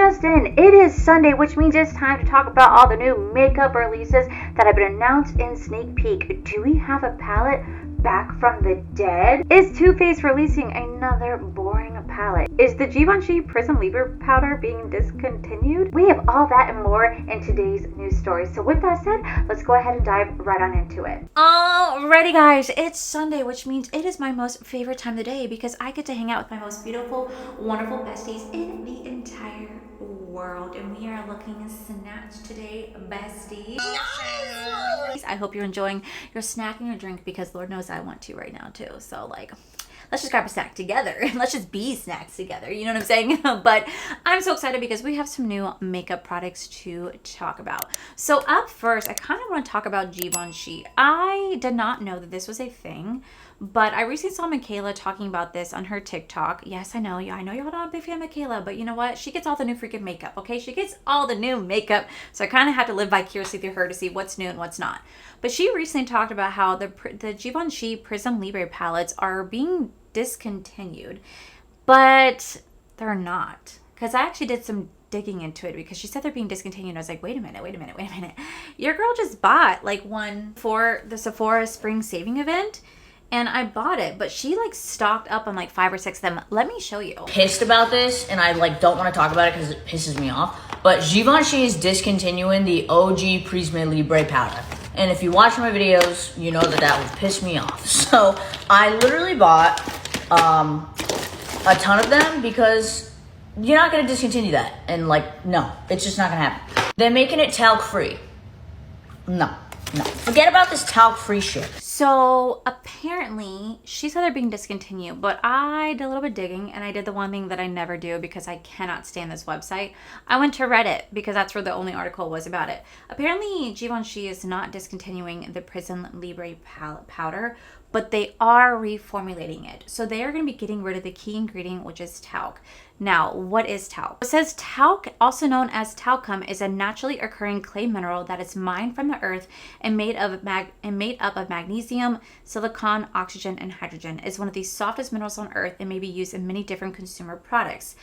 just in, it is Sunday, which means it's time to talk about all the new makeup releases that have been announced in sneak peek. Do we have a palette back from the dead? Is Too Faced releasing another boring palette? Is the Givenchy Prism Libre powder being discontinued? We have all that and more in today's news story. So with that said, let's go ahead and dive right on into it. Alrighty guys, it's Sunday, which means it is my most favorite time of the day because I get to hang out with my most beautiful, wonderful besties in the entire world, and we are looking snatched today, besties. I hope you're enjoying your snack and your drink because Lord knows I want to right now too. So like, let's just grab a snack together and let's just be snacks together. You know what I'm saying? But I'm so excited because we have some new makeup products to talk about. So up first, I kind of want to talk about Givenchy. I did not know that this was a thing, but I recently saw Michaela talking about this on her TikTok. Yes, I know y'all not a big fan of Michaela, but you know what? She gets all the new freaking makeup, okay? She gets all the new makeup. So I kind of have to live vicariously through her to see what's new and what's not. But she recently talked about how the Givenchy Prism Libre palettes are being discontinued, but they're not. Because I actually did some digging into it because she said they're being discontinued. I was like, wait a minute. Your girl just bought like one for the Sephora Spring Saving event. And I bought it, but she like stocked up on like 5 or 6 of them. Let me show you. Pissed about this, and I like don't want to talk about it because it pisses me off. But Givenchy is discontinuing the OG Prisme Libre powder. And if you watch my videos, you know that would piss me off. So I literally bought a ton of them because you're not gonna discontinue that. And like, no, it's just not gonna happen. They're making it talc free. No. Forget about this talc free shit. So apparently she said they're being discontinued, but I did a little bit digging and I did the one thing that I never do because I cannot stand this website. I went to Reddit because that's where the only article was about it. Apparently Givenchy is not discontinuing the Prism Libre palette powder, but they are reformulating it. So they are going to be getting rid of the key ingredient, which is talc. Now, what is talc? It says talc, also known as talcum, is a naturally occurring clay mineral that is mined from the earth and made up of magnesium, silicon, oxygen, and hydrogen. It is one of the softest minerals on earth and may be used in many different consumer products.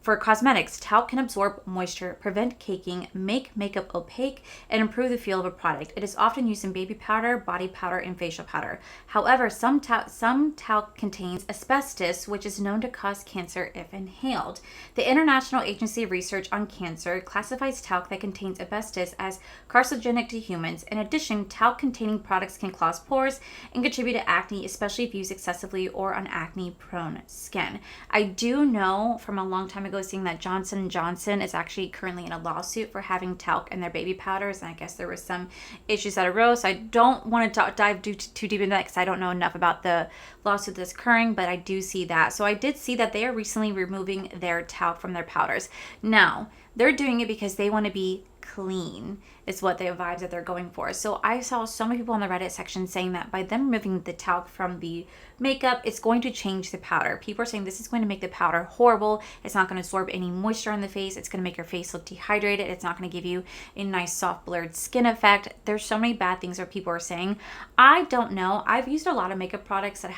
For cosmetics, talc can absorb moisture, prevent caking, make makeup opaque, and improve the feel of a product. It is often used in baby powder, body powder, and facial powder. However, some talc contains asbestos, which is known to cause cancer if inhaled. The International Agency of Research on Cancer classifies talc that contains asbestos as carcinogenic to humans. In addition, talc-containing products can clog pores and contribute to acne, especially if used excessively or on acne-prone skin. I do know from a long time ago seeing that Johnson & Johnson is actually currently in a lawsuit for having talc in their baby powders, and I guess there was some issues that arose. So I don't want to dive too deep into that because I don't know enough about the lawsuit that's occurring, but I do see that. So I did see that they are recently removing their talc from their powders. Now, they're doing it because they want to be clean is what the vibes that they're going for. So I saw so many people on the Reddit section saying that by them removing the talc from the makeup, it's going to change the powder. People are saying this is going to make the powder horrible. It's not going to absorb any moisture on the face. It's going to make your face look dehydrated. It's not going to give you a nice soft blurred skin effect. There's so many bad things that people are saying. I don't know. I've used a lot of makeup products that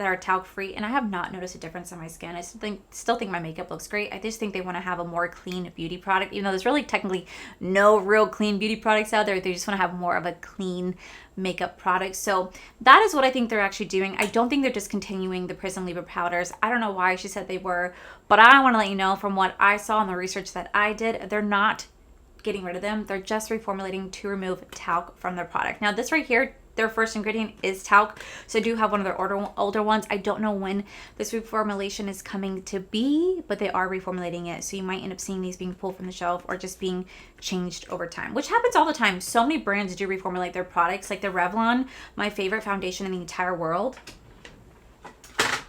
are talc free, and I have not noticed a difference on my skin. I still think my makeup looks great. I just think they want to have a more clean beauty product, even though there's really technically no real clean beauty products out there. They just want to have more of a clean makeup product. So that is what I think they're actually doing. I don't think they're discontinuing the Prism Libre powders. I don't know why she said they were, but I want to let you know from what I saw in the research that I did, they're not getting rid of them. They're just reformulating to remove talc from their product. Now this right here, their first ingredient is talc, so I do have one of their older ones. I don't know when this reformulation is coming to be, but they are reformulating it, so you might end up seeing these being pulled from the shelf or just being changed over time, which happens all the time. So many brands do reformulate their products, like the Revlon, my favorite foundation in the entire world.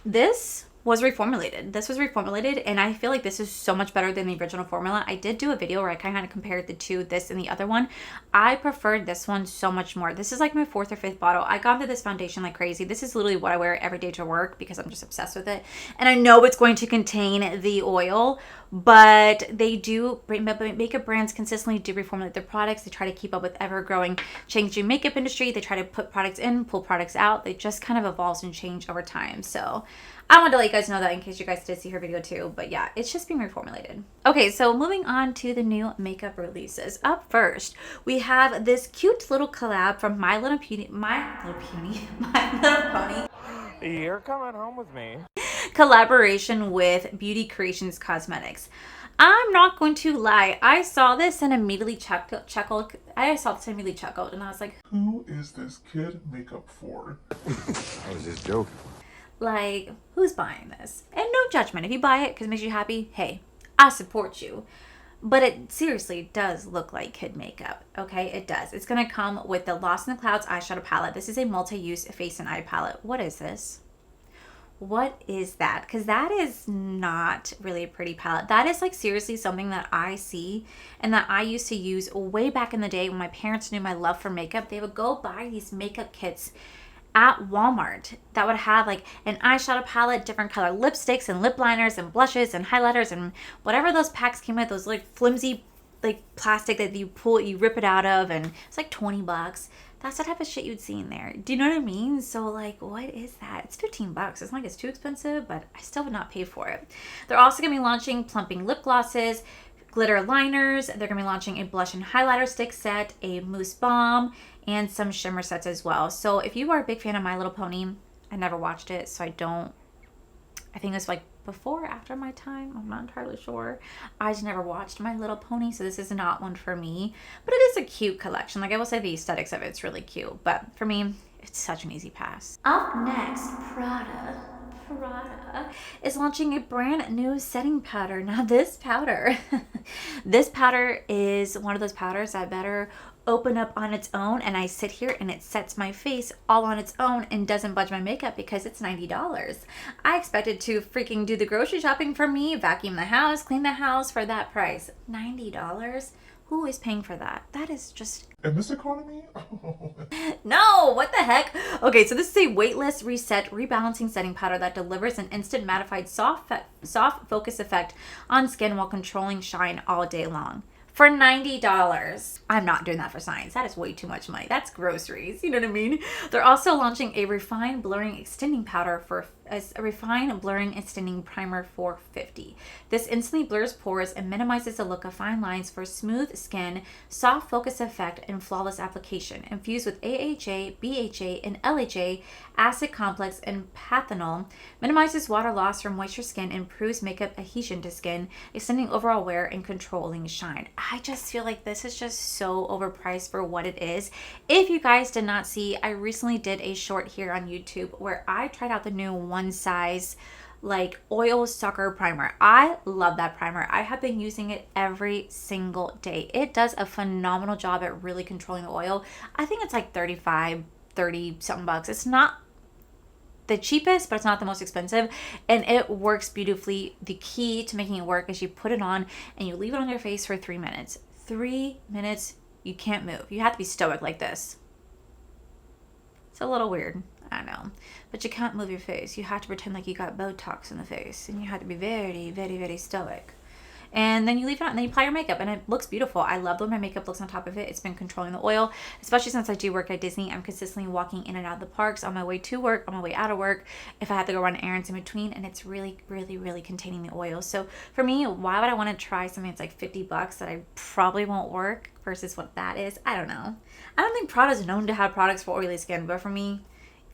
This was reformulated, and I feel like this is so much better than the original formula. I did do a video where I kind of compared the two, this and the other one. I preferred this one so much more. This is like my 4th or 5th bottle. I got into this foundation like crazy. This is literally what I wear every day to work because I'm just obsessed with it. And I know it's going to contain the oil, but they do, makeup brands consistently do reformulate their products. They try to keep up with ever-growing, changing makeup industry. They try to put products in, pull products out. They just kind of evolves and change over time. So I wanted to let you guys know that in case you guys did see her video too. But yeah, it's just being reformulated. Okay, so moving on to the new makeup releases. Up first, we have this cute little collab from My Little Pony. You're coming home with me. Collaboration with Beauty Creations Cosmetics. I'm not going to lie. I saw this and immediately chuckled. I was like, who is this kid makeup for? I was just joking. Like, who's buying this? And no judgment. If you buy it because it makes you happy, hey, I support you. But it seriously does look like kid makeup, okay? It does. It's going to come with the Lost in the Clouds eyeshadow palette. This is a multi-use face and eye palette. What is this? What is that? Because that is not really a pretty palette. That is like seriously something that I see and that I used to use way back in the day when my parents knew my love for makeup. They would go buy these makeup kits at Walmart that would have like an eyeshadow palette, different color lipsticks and lip liners and blushes and highlighters and whatever those packs came with, those like flimsy like plastic that you pull, you rip it out of, and it's like 20 bucks. That's the type of shit you'd see in there. Do you know what I mean? So like, what is that? It's 15 bucks. It's not like it's too expensive, but I still would not pay for it. They're also going to be launching plumping lip glosses, glitter liners. They're going to be launching a blush and highlighter stick set, a mousse balm, and some shimmer sets as well. So if you are a big fan of My Little Pony, I never watched it, so I think it was like before or after my time. I'm not entirely sure. I just never watched My Little Pony, so this is not one for me. But it is a cute collection. Like I will say the aesthetics of it's really cute. But for me, it's such an easy pass. Up next, Prada is launching a brand new setting powder. Now this powder is one of those powders that better open up on its own, and I sit here and it sets my face all on its own and doesn't budge my makeup because it's $90. I expected to freaking do the grocery shopping for me, vacuum the house, clean the house for that price. $90? Who is paying for that? That is just... In this economy? No, what the heck? Okay, so this is a weightless reset rebalancing setting powder that delivers an instant mattified soft focus effect on skin while controlling shine all day long. For $90. I'm not doing that for science. That is way too much money. That's groceries. You know what I mean? They're also launching a refined blurring extending powder for a refined blurring extending primer for $50. This instantly blurs pores and minimizes the look of fine lines for smooth skin, soft focus effect, and flawless application. Infused with AHA, BHA, and LHA, acid complex, and pathanol, minimizes water loss from moisture skin, improves makeup adhesion to skin, extending overall wear and controlling shine. I just feel like this is just so overpriced for what it is. If you guys did not see, I recently did a short here on YouTube where I tried out the new One Size like oil sucker primer. I love that primer. I have been using it every single day. It does a phenomenal job at really controlling the oil. I think it's like 30 something bucks. It's not the cheapest, but it's not the most expensive, and it works beautifully. The key to making it work is you put it on and you leave it on your face for 3 minutes. 3 minutes, you can't move. You have to be stoic like this. It's a little weird, I know, but you can't move your face. You have to pretend like you got Botox in the face, and you have to be very, very, very stoic. And then you leave it out and then you apply your makeup, and it looks beautiful. I love the way my makeup looks on top of it. It's been controlling the oil, especially since I do work at Disney. I'm consistently walking in and out of the parks on my way to work, on my way out of work, if I have to go run errands in between, and it's really, really, really containing the oil. So for me, why would I want to try something that's like 50 bucks that I probably won't work versus what that is? I don't know. I don't think Prada's known to have products for oily skin, but for me,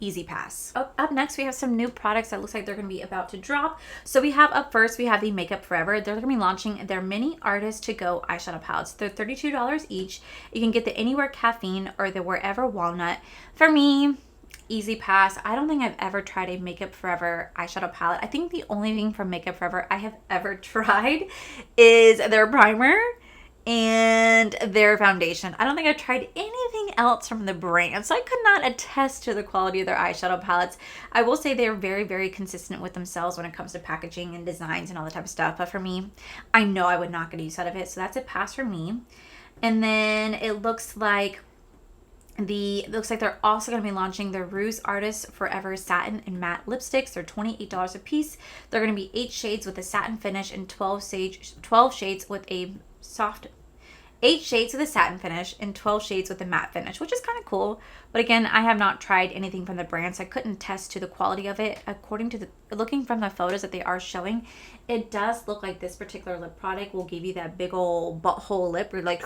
easy pass. Up next, we have some new products that looks like they're going to be about to drop. So we have up first, we have the Makeup Forever. They're going to be launching their mini artist to go eyeshadow palettes. They're $32 each. You can get the Anywhere Caffeine or the Wherever Walnut. For me, easy pass. I don't think I've ever tried a Makeup Forever eyeshadow palette. I think the only thing from Makeup Forever I have ever tried is their primer and their foundation. I don't think I've tried anything else from the brand, so I could not attest to the quality of their eyeshadow palettes. I will say they're very, very consistent with themselves when it comes to packaging and designs and all that type of stuff, but for me, I know I would not get use out of it, so that's a pass for me. And then it looks like they're also going to be launching the Rouge Artist Forever Satin and Matte Lipsticks. They're $28 a piece. They're going to be 8 shades with a satin finish and 12 shades with a soft 8 shades with a satin finish and 12 shades with a matte finish, which is kind of cool. But again, I have not tried anything from the brand, so I couldn't test to the quality of it. According to looking from the photos that they are showing, it does look like this particular lip product will give you that big old butthole lip. You're like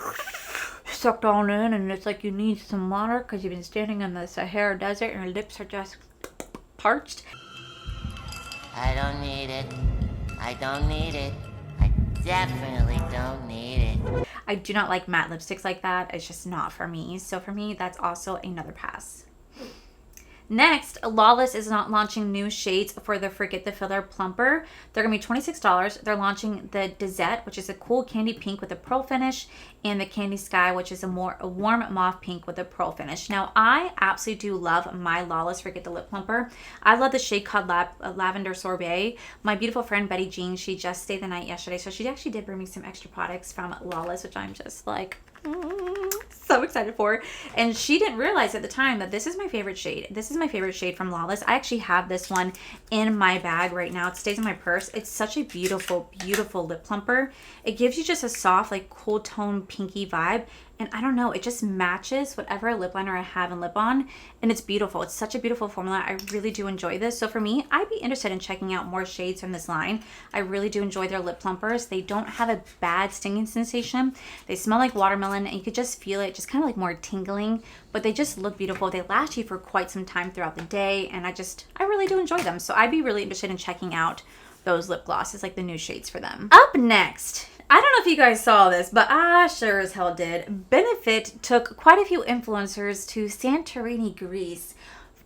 sucked on in, and it's like you need some water because you've been standing in the Sahara Desert and your lips are just parched. I don't need it. I don't need it. I definitely don't need it. I do not like matte lipsticks like that. It's just not for me. So for me, that's also another pass. Next, Lawless is not launching new shades for the Forget the Filler Plumper. They're going to be $26. They're launching the Dezette, which is a cool candy pink with a pearl finish, and the Candy Sky, which is a warm mauve pink with a pearl finish. Now, I absolutely do love my Lawless Forget the Lip Plumper. I love the shade called Lavender Sorbet. My beautiful friend Betty Jean, she just stayed the night yesterday, so she actually did bring me some extra products from Lawless, which I'm just like... so excited for. And she didn't realize at the time that this is my favorite shade. This is my favorite shade from Lawless. I actually have this one in my bag right now. It stays in my purse. It's such a beautiful, beautiful lip plumper. It gives you just a soft, like cool tone pinky vibe. And I don't know, it just matches whatever lip liner I have in lip on, and it's beautiful. It's such a beautiful formula. I really do enjoy this. So for me, I'd be interested in checking out more shades from this line. I really do enjoy their lip plumpers. They don't have a bad stinging sensation. They smell like watermelon, and you could just feel it, just kind of like more tingling, but they just look beautiful. They last you for quite some time throughout the day, and I really do enjoy them. So I'd be really interested in checking out those lip glosses, like the new shades for them. Up next, I don't know if you guys saw this, but I sure as hell did. Benefit took quite a few influencers to Santorini, Greece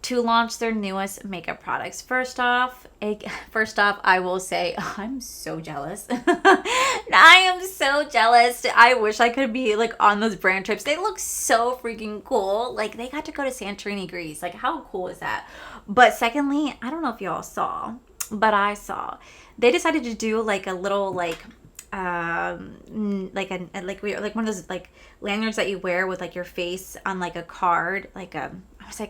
to launch their newest makeup products. First off, I will say I'm so jealous. I am so jealous. I wish I could be like on those brand trips. They look so freaking cool. Like they got to go to Santorini, Greece. Like how cool is that? But secondly, I don't know if y'all saw, but I saw they decided to do like a little like one of those like lanyards that you wear with like your face on like a card, like a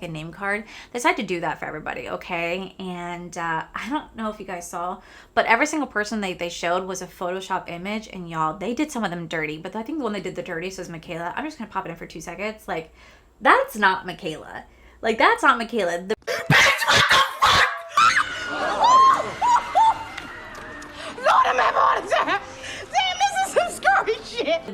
name card. They decided to do that for everybody, okay? And I don't know if you guys saw, but every single person they showed was a Photoshop image, and y'all, they did some of them dirty, but I think the one they did the dirtiest was Michaela. I'm just gonna pop it in for 2 seconds. Like, that's not Michaela. Like, that's not Michaela. The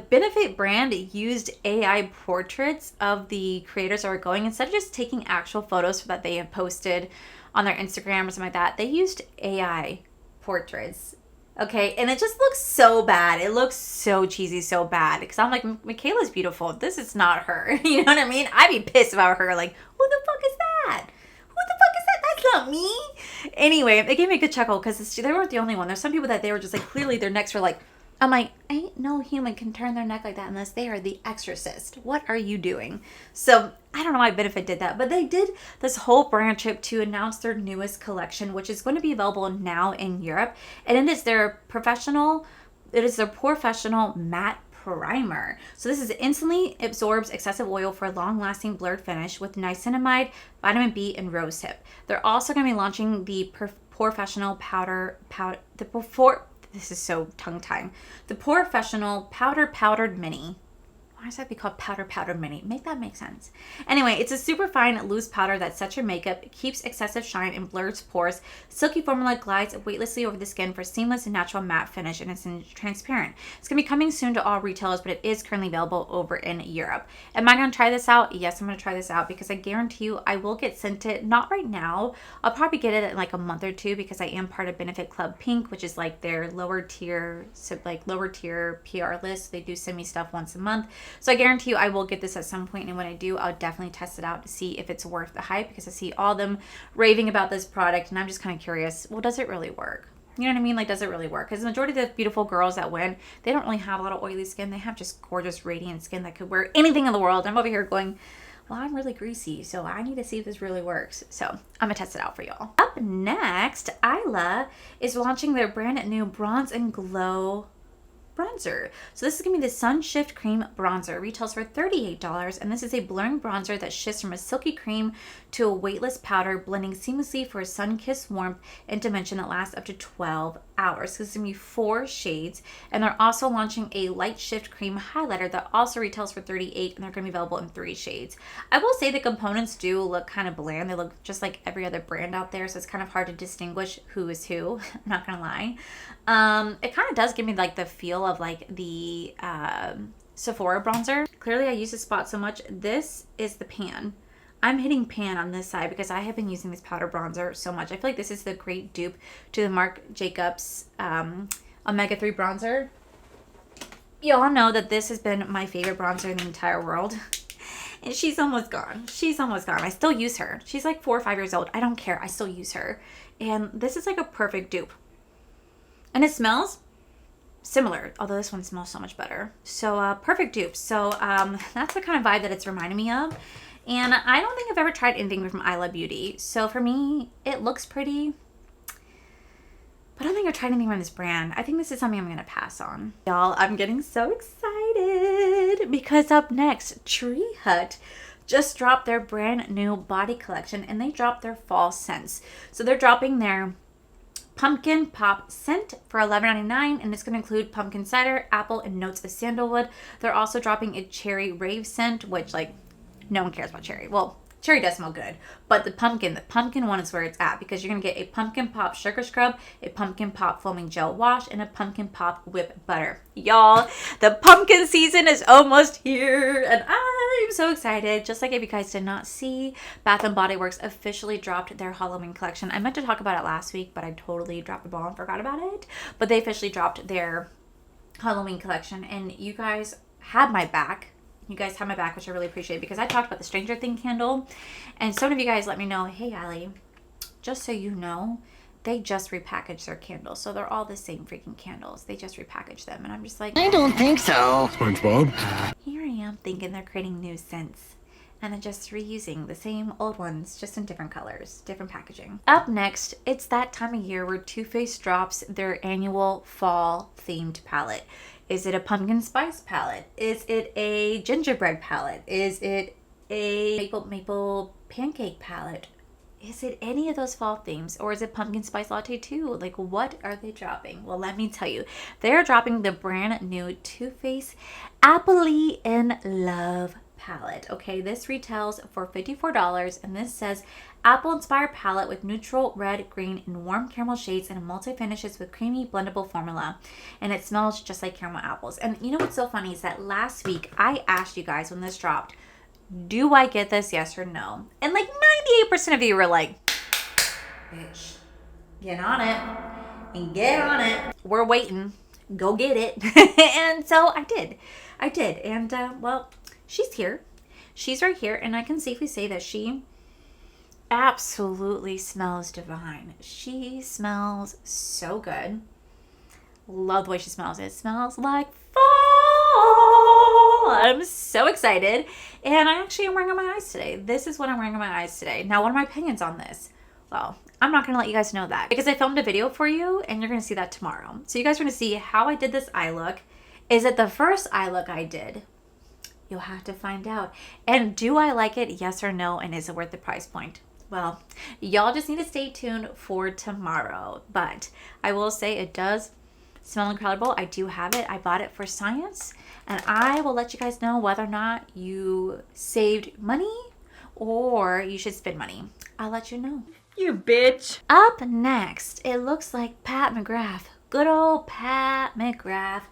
Benefit brand used AI portraits of the creators that were going. Instead of just taking actual photos that they had posted on their Instagram or something like that, they used AI portraits. Okay, and it just looks so bad. It looks so cheesy, so bad. Because I'm like, Michaela's beautiful. This is not her. You know what I mean? I'd be pissed about her. Like, who the fuck is that? Who the fuck is that? That's not me. Anyway, it gave me a good chuckle because they weren't the only one. There's some people that they were just like, clearly their necks were like, I'm like, ain't no human can turn their neck like that unless they are the exorcist. What are you doing? So I don't know why Benefit did that, but they did this whole brand trip to announce their newest collection, which is going to be available now in Europe. And it is their professional matte primer. So this is instantly absorbs excessive oil for a long-lasting blurred finish with niacinamide, vitamin B, and rosehip. They're also going to be launching the professional this is so tongue-tying. The Professional Powdered Mini. Why does that be called Powdered Mini? Make that make sense. Anyway, it's a super fine, loose powder that sets your makeup, keeps excessive shine, and blurs pores. Silky formula glides weightlessly over the skin for seamless and natural matte finish, and it's transparent. It's going to be coming soon to all retailers, but it is currently available over in Europe. Am I going to try this out? Yes, I'm going to try this out because I guarantee you I will get sent it. Not right now. I'll probably get it in like a month or two because I am part of Benefit Club Pink, which is like their lower tier PR list. They do send me stuff once a month. So I guarantee you I will get this at some point, and when I do, I'll definitely test it out to see if it's worth the hype because I see all them raving about this product, and I'm just kind of curious, well, does it really work? You know what I mean? Like, does it really work? Because the majority of the beautiful girls that win, they don't really have a lot of oily skin. They have just gorgeous, radiant skin that could wear anything in the world. I'm over here going, well, I'm really greasy, so I need to see if this really works. So I'm going to test it out for y'all. Up next, Isla is launching their brand new Bronze and Glow bronzer. So this is going to be the Sun Shift Cream Bronzer. It retails for $38, and this is a blurring bronzer that shifts from a silky cream to a weightless powder, blending seamlessly for a sun-kissed warmth and dimension that lasts up to 12 hours. So this is going to be 4 shades. And they're also launching a light shift cream highlighter that also retails for $38, and they're going to be available in 3 shades. I will say the components do look kind of bland. They look just like every other brand out there, so it's kind of hard to distinguish who is who. I'm not going to lie. It kind of does give me like the feel of like the Sephora bronzer. Clearly I use this spot so much. This is the pan. I'm hitting pan on this side because I have been using this powder bronzer so much. I feel like this is the great dupe to the Marc Jacobs Omega 3 bronzer. Y'all know that this has been my favorite bronzer in the entire world. And she's almost gone. She's almost gone. I still use her. She's like 4 or 5 years old. I don't care. I still use her. And this is like a perfect dupe. And it smells similar, although this one smells so much better. So perfect dupe. So that's the kind of vibe that it's reminding me of. And I don't think I've ever tried anything from Allie Beauty. So for me, it looks pretty. But I don't think I've tried anything from this brand. I think this is something I'm going to pass on. Y'all, I'm getting so excited because up next, Tree Hut just dropped their brand new body collection, and they dropped their fall scents. So they're dropping their pumpkin pop scent for $11.99, and it's going to include pumpkin cider, apple, and notes of sandalwood. They're also dropping a cherry rave scent, which like no one cares about cherry. Well, cherry does smell good, but the pumpkin one is where it's at, because you're going to get a pumpkin pop sugar scrub, a pumpkin pop foaming gel wash, and a pumpkin pop whip butter. Y'all, the pumpkin season is almost here, and I'm so excited. Just like if you guys did not see, Bath & Body Works officially dropped their Halloween collection. I meant to talk about it last week, but I totally dropped the ball and forgot about it. But they officially dropped their Halloween collection, and you guys had my back. You guys have my back, which I really appreciate, because I talked about the Stranger Thing candle, and some of you guys let me know, hey Allie, just so you know, they just repackaged their candles, so they're all the same freaking candles. They just repackaged them, and I'm just like, I don't think so. SpongeBob. here I am thinking they're creating new scents, and then just reusing the same old ones, just in different colors, different packaging. Up next, it's that time of year where Too Faced drops their annual fall themed palette. Is it a pumpkin spice palette? Is it a gingerbread palette? Is it a maple pancake palette? Is it any of those fall themes? Or is it pumpkin spice latte too? Like, what are they dropping? Well, let me tell you. They're dropping the brand new Too Faced Happily in Love palette. Okay, this retails for $54, and this says apple inspired palette with neutral red, green, and warm caramel shades, and multi finishes with creamy blendable formula, and it smells just like caramel apples. And you know what's so funny is that last week I asked you guys when this dropped, do I get this, yes or no? And like 98% of you were like, bitch, get on it and get on it, we're waiting, go get it. And so I did, and well, she's here. She's right here, and I can safely say that she absolutely smells divine. She smells so good. Love the way she smells. It smells like fall. I'm so excited. And I actually am wearing on my eyes today. This is what I'm wearing on my eyes today. Now, what are my opinions on this? Well, I'm not going to let you guys know that, because I filmed a video for you, and you're going to see that tomorrow. So you guys are going to see how I did this eye look. Is it the first eye look I did? You'll have to find out. And do I like it? Yes or no? And is it worth the price point? Well, y'all just need to stay tuned for tomorrow. But I will say it does smell incredible. I do have it. I bought it for science. And I will let you guys know whether or not you saved money or you should spend money. I'll let you know. You bitch. Up next, it looks like Pat McGrath. Good old Pat McGrath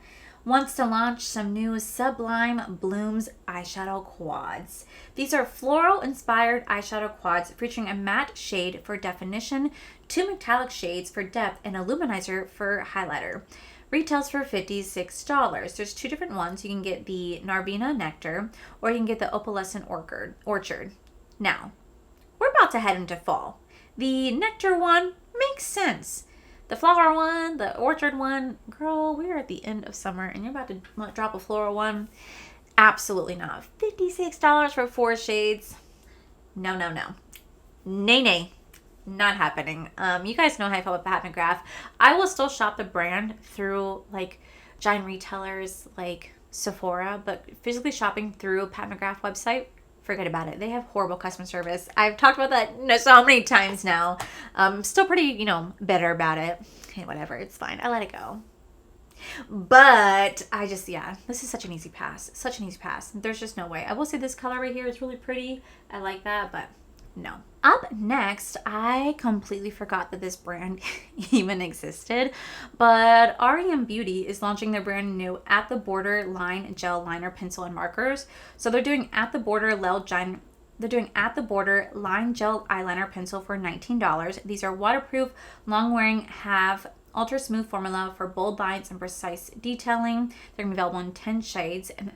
wants to launch some new Sublime Blooms eyeshadow quads. These are floral-inspired eyeshadow quads featuring a matte shade for definition, 2 metallic shades for depth, and a luminizer for highlighter. Retails for $56. There's 2 different ones. You can get the Narvina Nectar, or you can get the Opalescent Orchard. Now, we're about to head into fall. The Nectar one makes sense. The flower one, the orchard one, girl, we're at the end of summer and you're about to drop a floral one. Absolutely not. $56 for 4 shades. No. Nay. Not happening. You guys know how I feel about Pat McGrath. I will still shop the brand through like giant retailers like Sephora, but physically shopping through Pat McGrath website, forget about it. They have horrible customer service. I've talked about that so many times now. Still pretty, you know, bitter about it. Hey, whatever, it's fine. I let it go. But I just, yeah, this is such an easy pass. Such an easy pass. There's just no way. I will say this color right here is really pretty. I like that, but no. Up next, I completely forgot that this brand even existed, but REM Beauty is launching their brand new At the Border Line Gel Liner Pencil and Markers. So they're doing At the Border Line Gel Eyeliner Pencil for $19. These are waterproof, long-wearing, have ultra smooth formula for bold lines and precise detailing. They're gonna be available in 10 shades. And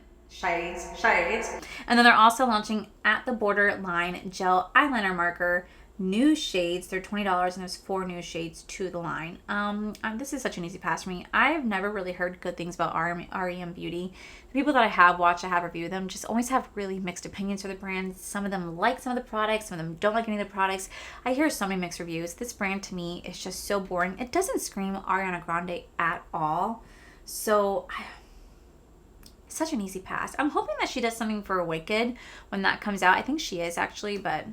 then they're also launching At the Border Line Gel Eyeliner Marker, new shades. They're $20 and there's 4 new shades to the line. This is such an easy pass for me. I've never really heard good things about REM Beauty. The people that I have watched, I have reviewed them, just always have really mixed opinions for the brand. Some of them like some of the products, some of them don't like any of the products. I hear so many mixed reviews. This brand to me is just so boring. It doesn't scream Ariana Grande at all. So such an easy pass. I'm hoping that she does something for Wicked when that comes out. I think she is actually, but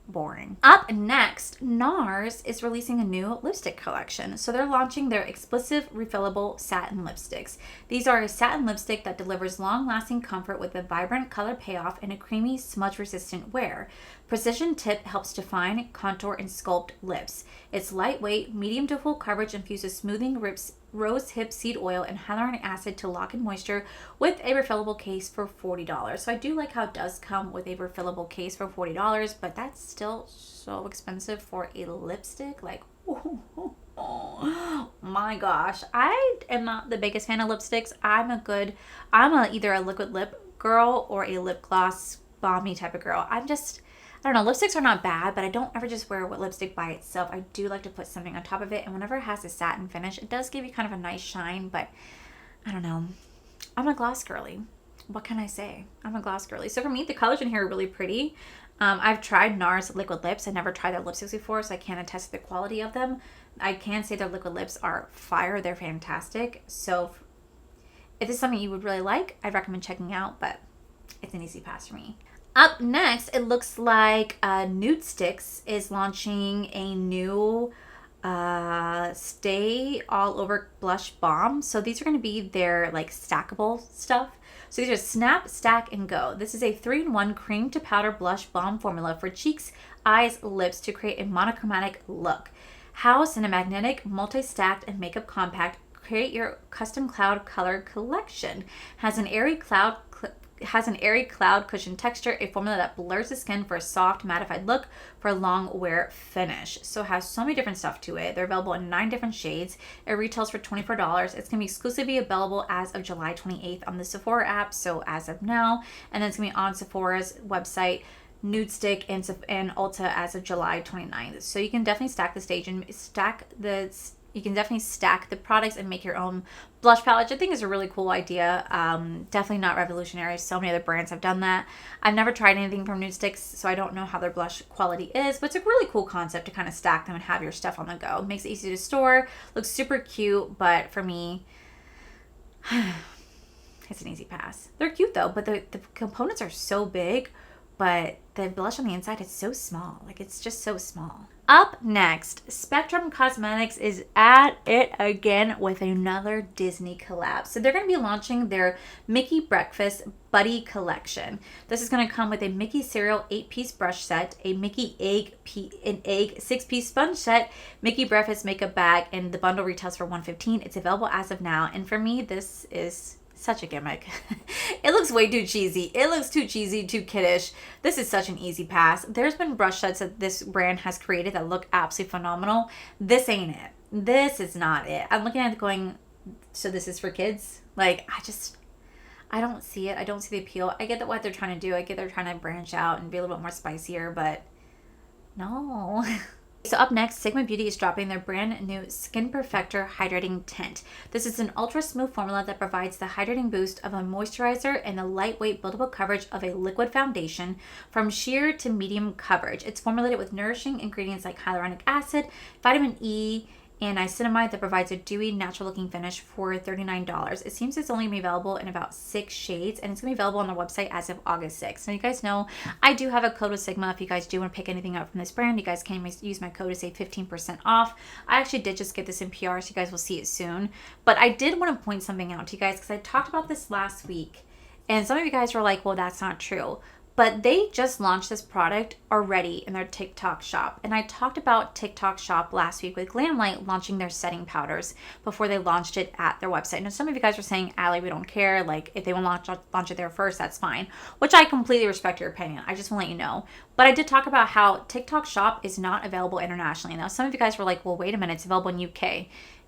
boring. Up next, Nars is releasing a new lipstick collection. So they're launching their Explicit Refillable Satin Lipsticks. These are a satin lipstick that delivers long-lasting comfort with a vibrant color payoff and a creamy, smudge-resistant wear. Precision tip helps define, contour, and sculpt lips. It's lightweight, medium to full coverage, infuses smoothing rose hip seed oil and hyaluronic acid to lock in moisture with a refillable case for $40. So I do like how it does come with a refillable case for $40, but that's still so expensive for a lipstick. Like, oh my gosh. I am not the biggest fan of lipsticks. I'm either a liquid lip girl or a lip gloss balmy type of girl. I don't know, lipsticks are not bad, but I don't ever just wear lipstick by itself. I do like to put something on top of it, and whenever it has a satin finish, it does give you kind of a nice shine, but I don't know. I'm a gloss girly. What can I say? I'm a gloss girly. So for me, the colors in here are really pretty. I've tried NARS liquid lips. I never tried their lipsticks before, so I can't attest to the quality of them. I can say their liquid lips are fire. They're fantastic. So if this is something you would really like, I'd recommend checking out, but it's an easy pass for me. Up next, it looks like Nude Sticks is launching a new Stay All Over Blush Balm. So these are going to be their like stackable stuff. So these are Snap, Stack, and Go. This is a 3-in-1 cream to powder blush balm formula for cheeks, eyes, lips to create a monochromatic look. House in a magnetic, multi-stacked, and makeup compact. Create your custom cloud color collection. Has an airy cloud cushion texture, a formula that blurs the skin for a soft mattified look for a long wear finish. So it has so many different stuff to it. They're available in 9 different shades. It retails for $24. It's going to be exclusively available as of July 28th on the Sephora app, so as of now. And then it's going to be on Sephora's website, Nude Stick, and Ulta as of July 29th. So you can definitely stack the products and make your own blush palette, which I think is a really cool idea. Definitely not revolutionary. So many other brands have done that. I've never tried anything from Nude Sticks, so I don't know how their blush quality is, but it's a really cool concept to kind of stack them and have your stuff on the go. It makes it easy to store, looks super cute, but for me, it's an easy pass. They're cute though, but the components are so big, but the blush on the inside is so small. Like, it's just so small. Up next, Spectrum Cosmetics is at it again with another Disney collab. So they're going to be launching their Mickey Breakfast Buddy Collection. This is going to come with a Mickey Cereal 8-piece brush set, a Mickey Egg 6-piece sponge set, Mickey Breakfast makeup bag, and the bundle retails for $115. It's available as of now, and for me, this is such a gimmick. It looks way too cheesy. It looks too cheesy, too kiddish. This is such an easy pass. There's been brush sets that this brand has created that look absolutely phenomenal. This ain't it. This is not it. I'm looking at it going, so this is for kids? Like, I don't see it. I don't see the appeal. I get that what they're trying to do. I get they're trying to branch out and be a little bit more spicier, but no. So up next, Sigma Beauty is dropping their brand new Skin Perfector Hydrating Tint. This is an ultra smooth formula that provides the hydrating boost of a moisturizer and the lightweight buildable coverage of a liquid foundation from sheer to medium coverage. It's formulated with nourishing ingredients like hyaluronic acid, vitamin E, and niacinamide that provides a dewy, natural-looking finish for $39. It seems it's only going to be available in about 6 shades, and it's going to be available on their website as of August 6th. Now, you guys know I do have a code with Sigma. If you guys do want to pick anything up from this brand, you guys can use my code to save 15% off. I actually did just get this in PR, so you guys will see it soon. But I did want to point something out to you guys because I talked about this last week, and some of you guys were like, well, that's not true. But they just launched this product already in their TikTok shop. And I talked about TikTok shop last week with Glamlight launching their setting powders before they launched it at their website. Now, some of you guys were saying, Allie, we don't care. Like, if they want to launch it there first, that's fine. Which I completely respect your opinion. I just want to let you know. But I did talk about how TikTok shop is not available internationally. Now, some of you guys were like, well, wait a minute, it's available in UK.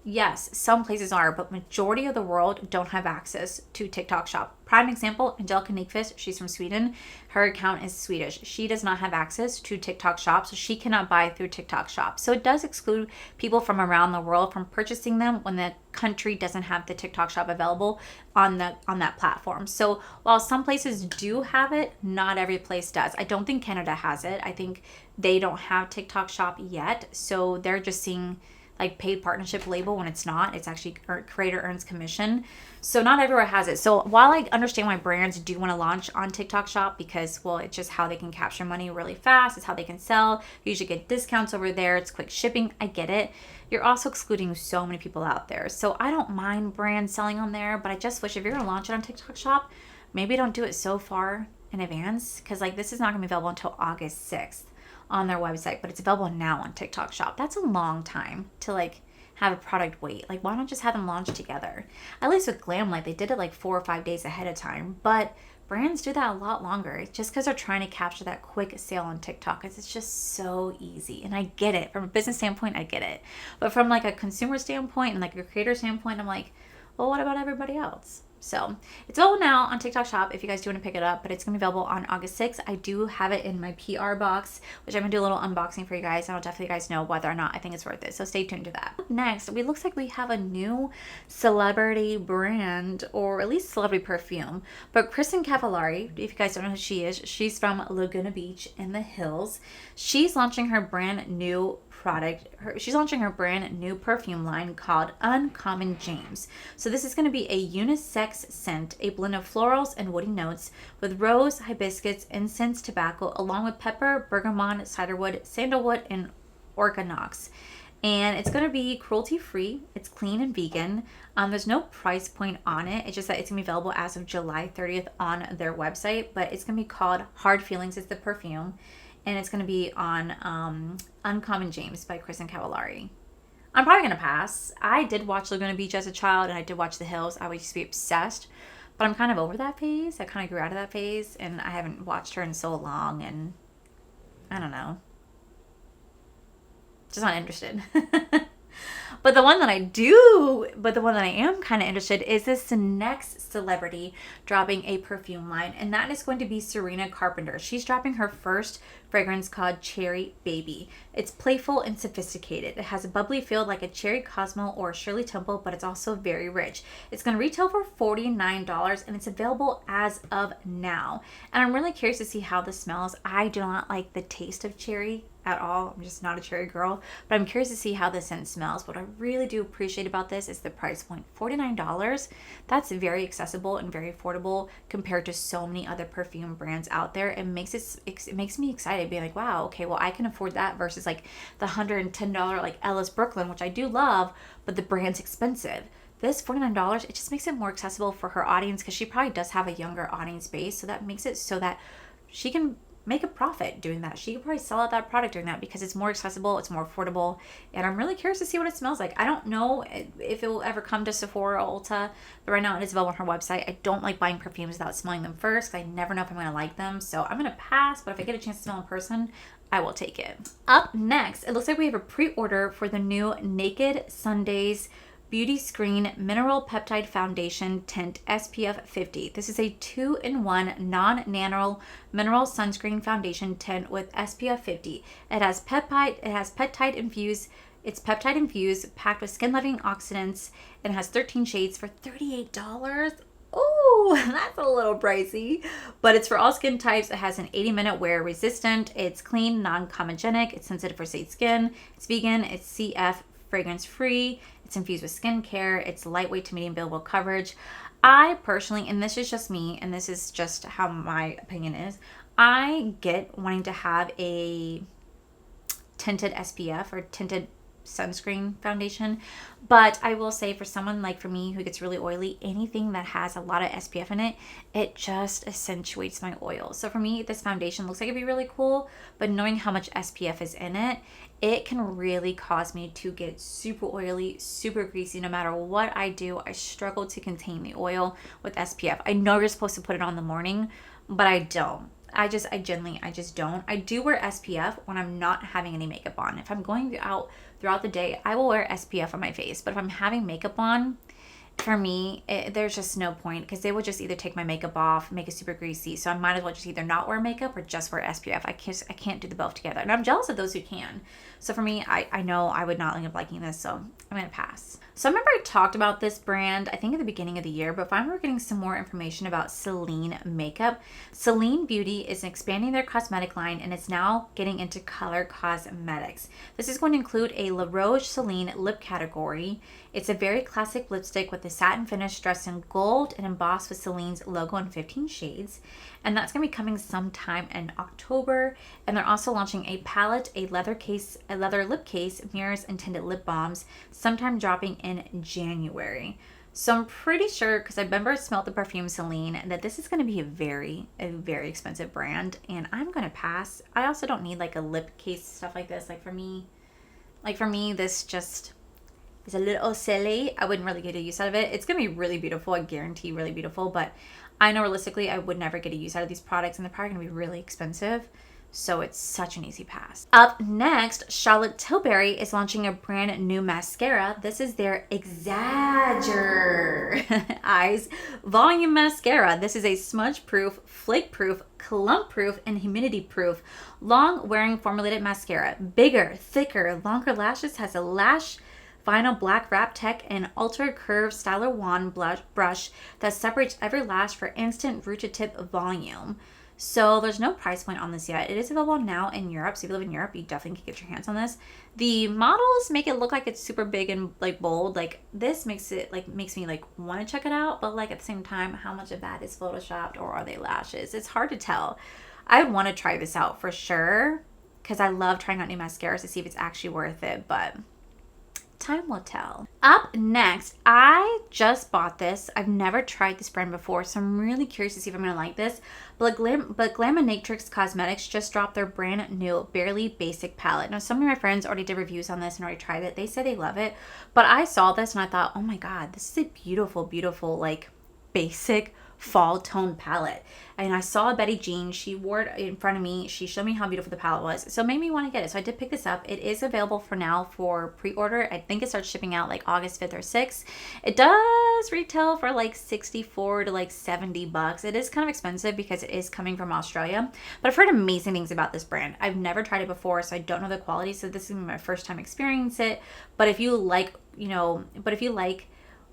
Yes, some places are, but majority of the world don't have access to TikTok shop. Prime example, Angelica Nyqvist, she's from Sweden. Her account is Swedish. She does not have access to TikTok shop, so she cannot buy through TikTok shop. So it does exclude people from around the world from purchasing them when the country doesn't have the TikTok shop available on that platform. So while some places do have it, not every place does. I don't think Canada has it. I think they don't have TikTok shop yet, so they're just seeing like paid partnership label when it's not. It's actually creator earns commission. So not everywhere has it. So while I understand why brands do want to launch on TikTok shop because, well, it's just how they can capture money really fast. It's how they can sell. You usually get discounts over there. It's quick shipping. I get it. You're also excluding so many people out there. So I don't mind brands selling on there, but I just wish if you're going to launch it on TikTok shop, maybe don't do it so far in advance because like this is not going to be available until August 6th. On their website, but it's available now on TikTok shop. That's a long time to like have a product wait. Like why not just have them launch together? At least with Glamlight, they did it like 4 or 5 days ahead of time, but brands do that a lot longer just because they're trying to capture that quick sale on TikTok because it's just so easy. And I get it. From a business standpoint, I get it. But from like a consumer standpoint and like a creator standpoint, I'm like, well, what about everybody else? So it's available now on TikTok shop if you guys do want to pick it up, but it's going to be available on August 6th. I do have it in my PR box, which I'm going to do a little unboxing for you guys. And I'll definitely let you guys know whether or not I think it's worth it. So stay tuned to that. Next, it looks like we have a new celebrity brand, or at least celebrity perfume. But Kristen Cavallari, if you guys don't know who she is, she's from Laguna Beach in the hills. She's launching her brand new product. She's launching her brand new perfume line called Uncommon James. So this is going to be a unisex scent, a blend of florals and woody notes with rose, hibiscus, incense, tobacco, along with pepper, bergamot, ciderwood, sandalwood, and organox. And it's going to be cruelty-free. It's clean and vegan. There's no price point on it. It's just that it's going to be available as of July 30th on their website. But it's going to be called Hard Feelings is the perfume. And it's going to be on Uncommon James by Kristen Cavallari. I'm probably going to pass. I did watch Laguna Beach as a child, and I did watch The Hills. I used to be obsessed. But I'm kind of over that phase. I kind of grew out of that phase, and I haven't watched her in so long, and I don't know. Just not interested. But the one that I am kind of interested is this next celebrity dropping a perfume line, and that is going to be Serena Carpenter. She's dropping her first fragrance called Cherry Baby. It's playful and sophisticated. It has a bubbly feel like a Cherry Cosmo or Shirley Temple, but it's also very rich. It's going to retail for $49, and it's available as of now. And I'm really curious to see how this smells. I do not like the taste of cherry at all. I'm just not a cherry girl, but I'm curious to see how this scent smells. What I really do appreciate about this is the price point, $49. That's very accessible and very affordable compared to so many other perfume brands out there. It makes me excited being like, wow, okay, well I can afford that versus like the $110 like Ellis Brooklyn, which I do love, but the brand's expensive. This $49, it just makes it more accessible for her audience because she probably does have a younger audience base, so that makes it so that she can make a profit doing that. She could probably sell out that product doing that because it's more accessible, it's more affordable, and I'm really curious to see what it smells like. I don't know if it will ever come to Sephora or Ulta, but right now it is available on her website. I don't like buying perfumes without smelling them first because I never know if I'm going to like them, so I'm going to pass, but if I get a chance to smell in person, I will take it. Up next, it looks like we have a pre-order for the new Naked Sundays Beauty Screen Mineral Peptide Foundation Tint SPF 50. This is a 2-in-1 non-nano mineral sunscreen foundation tint with SPF 50. It has peptide infused. It's peptide infused, packed with skin-loving oxidants, and has 13 shades for $38. Ooh, that's a little pricey, but it's for all skin types. It has an 80-minute wear resistant. It's clean, non-comedogenic. It's sensitive for safe skin. It's vegan. It's CF fragrance free, it's infused with skincare, it's lightweight to medium buildable coverage. I personally, and this is just me, and this is just how my opinion is, I get wanting to have a tinted SPF or tinted sunscreen foundation, but I will say for someone like for me who gets really oily, anything that has a lot of SPF in it, it just accentuates my oil. So for me, this foundation looks like it'd be really cool, but knowing how much SPF is in it, it can really cause me to get super oily, super greasy. No matter what I do, I struggle to contain the oil with SPF. I know you're supposed to put it on in the morning, but I don't. I just don't. I do wear SPF when I'm not having any makeup on. If I'm going out throughout the day, I will wear SPF on my face. But if I'm having makeup on, for me, there's just no point because they will just either take my makeup off, make it super greasy. So I might as well just either not wear makeup or just wear SPF. I can't do the both together. And I'm jealous of those who can. So for me, I know I would not end up liking this. So I'm going to pass. So I remember I talked about this brand, I think at the beginning of the year, but if I'm getting some more information about Seline makeup, Seline Beauty is expanding their cosmetic line and it's now getting into color cosmetics. This is going to include a La Roche-Seline lip category. It's a very classic lipstick with a satin finish dressed in gold and embossed with Celine's logo in 15 shades. And that's going to be coming sometime in October. And they're also launching a palette, a leather lip case, mirrors, and tinted lip balms, sometime dropping in January. So I'm pretty sure, because I remember I smelled the perfume Seline, that this is going to be a very expensive brand. And I'm going to pass. I also don't need like a lip case, stuff like this. Like for me, this just is a little silly. I wouldn't really get a use out of it. It's going to be really beautiful. I guarantee really beautiful. But I know realistically I would never get a use out of these products. And they're probably going to be really expensive. So it's such an easy pass. Up next, Charlotte Tilbury is launching a brand new mascara. This is their Exagger Eyes Volume Mascara. This is a smudge-proof, flake-proof, clump-proof, and humidity-proof, long-wearing formulated mascara. Bigger, thicker, longer lashes, has a lash vinyl black wrap tech and ultra curved styler wand brush that separates every lash for instant root to tip volume. So there's no price point on this yet. It is available now in Europe. So if you live in Europe, you definitely can get your hands on this. The models make it look like it's super big and like bold. Like this makes me like want to check it out. But like at the same time, how much of that is photoshopped or are they lashes? It's hard to tell. I want to try this out for sure because I love trying out new mascaras to see if it's actually worth it. But time will tell. Up next, I just bought this. I've never tried this brand before, so I'm really curious to see if I'm going to like this. But Glaminatrix Cosmetics just dropped their brand new Barely Basic palette. Now, some of my friends already did reviews on this and already tried it. They said they love it. But I saw this and I thought, oh my God, this is a beautiful, beautiful, like, basic fall tone palette. And I saw Betty Jean, she wore it in front of me, she showed me how beautiful the palette was, so it made me want to get it. So I did pick this up. It is available for now for pre-order. I think it starts shipping out like August 5th or 6th. It does retail for like 64 to like 70 bucks. It is kind of expensive because it is coming from Australia, but I've heard amazing things about this brand. I've never tried it before, so I don't know the quality, so this is my first time experiencing it. But if you like,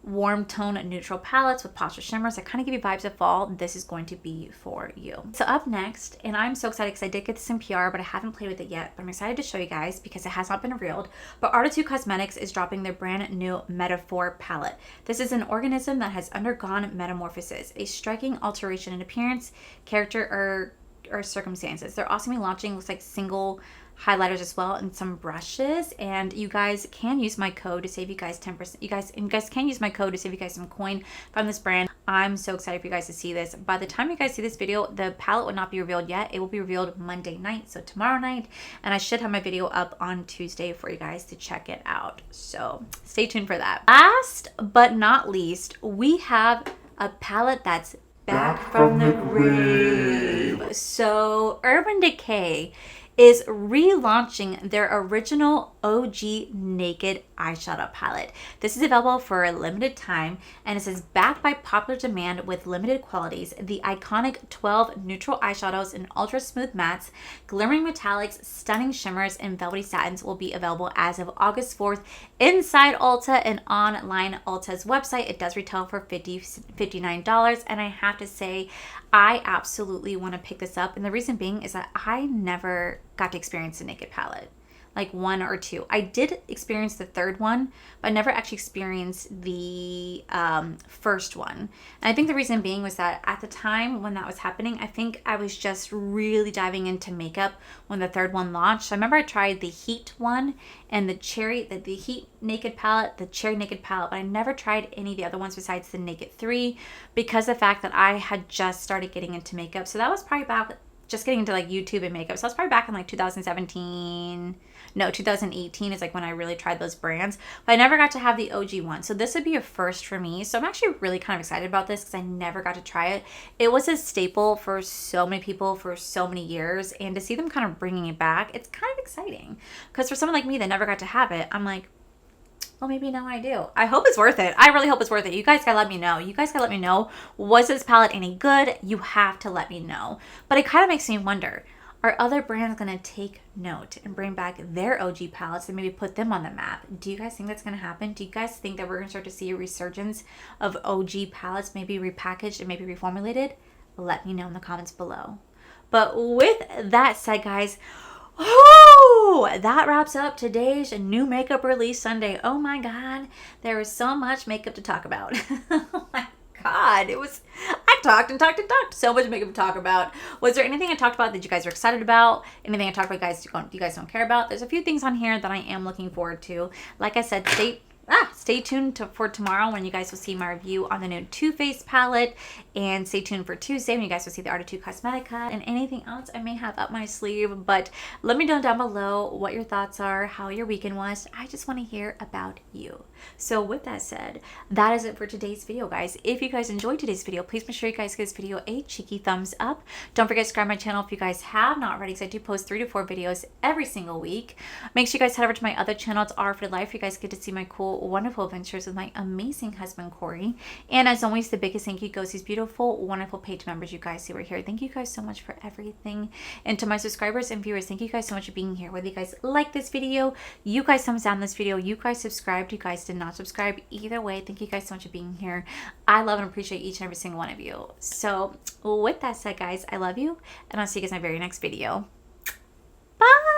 warm tone neutral palettes with pops or shimmers that kind of give you vibes of fall, this is going to be for you. So up next, and I'm so excited because I did get this in PR, but I haven't played with it yet, but I'm excited to show you guys because it has not been revealed, but Ar2 Cosmetics is dropping their brand new Metaphor palette. This is an organism that has undergone metamorphosis, a striking alteration in appearance, character, or circumstances. They're also going to be launching, looks like single highlighters as well and some brushes, and you guys can use my code to save you guys 10%. You guys can use my code to save you guys some coin from this brand. I'm so excited for you guys to see this. By the time you guys see this video, the palette will not be revealed yet. It will be revealed Monday night, so tomorrow night, and I should have my video up on Tuesday for you guys to check it out, so stay tuned for that. Last but not least, we have a palette that's back from the grave. So Urban Decay is relaunching their original OG Naked eyeshadow palette. This is available for a limited time, and it says backed by popular demand with limited qualities, the iconic 12 neutral eyeshadows in ultra smooth mattes, glimmering metallics, stunning shimmers, and velvety satins will be available as of August 4th inside Ulta and online Ulta's website. It does retail for $59, and I have to say, I absolutely want to pick this up, and the reason being is that I never got to experience the Naked palette. like 1 or 2. I did experience the third one, but I never actually experienced the first one. And I think the reason being was that at the time when that was happening, I think I was just really diving into makeup when the third one launched. So I remember I tried the Heat one and the Heat Naked palette, the Cherry Naked palette, but I never tried any of the other ones besides the Naked 3 because of the fact that I had just started getting into makeup. So that was probably about just getting into like YouTube and makeup. So that's probably back in like 2017. No, 2018 is like when I really tried those brands. But I never got to have the OG one. So this would be a first for me. So I'm actually really kind of excited about this because I never got to try it. It was a staple for so many people for so many years. And to see them kind of bringing it back, it's kind of exciting. Because for someone like me that never got to have it, I'm like, well, maybe now I do. I hope it's worth it. I really hope it's worth it. You guys gotta let me know. You guys gotta let me know. Was this palette any good? You have to let me know. But it kind of makes me wonder, are other brands gonna take note and bring back their OG palettes and maybe put them on the map? Do you guys think that's gonna happen? Do you guys think that we're gonna start to see a resurgence of OG palettes, maybe repackaged and maybe reformulated? Let me know in the comments below. But with that said, guys, oh, that wraps up today's new makeup release Sunday. Oh my God, there was so much makeup to talk about. Oh my God, I talked and talked and talked. So much makeup to talk about. Was there anything I talked about that you guys were excited about? Anything I talked about you guys don't care about? There's a few things on here that I am looking forward to. Like I said, stay tuned for tomorrow when you guys will see my review on the new Too Faced palette, and stay tuned for Tuesday when you guys will see the Ar2 Cosmetics and anything else I may have up my sleeve. But let me know down below what your thoughts are, how your weekend was. I just want to hear about you. So with that said, that is it for today's video, guys. If you guys enjoyed today's video, please make sure you guys give this video a cheeky thumbs up. Don't forget to subscribe to my channel if you guys have not already, because I do post 3 to 4 videos every single week. Make sure you guys head over to my other channel. It's R for Life. You guys get to see my cool, wonderful adventures with my amazing husband, Corey. And as always, the biggest thank you goes to these beautiful, wonderful page members you guys who are here. Thank you guys so much for everything. And to my subscribers and viewers, thank you guys so much for being here. Whether you guys like this video, you guys thumbs down this video, you guys subscribed, you guys did not subscribe, either way, thank you guys so much for being here. I love and appreciate each and every single one of you. So with that said, guys, I love you, and I'll see you guys in my very next video. Bye.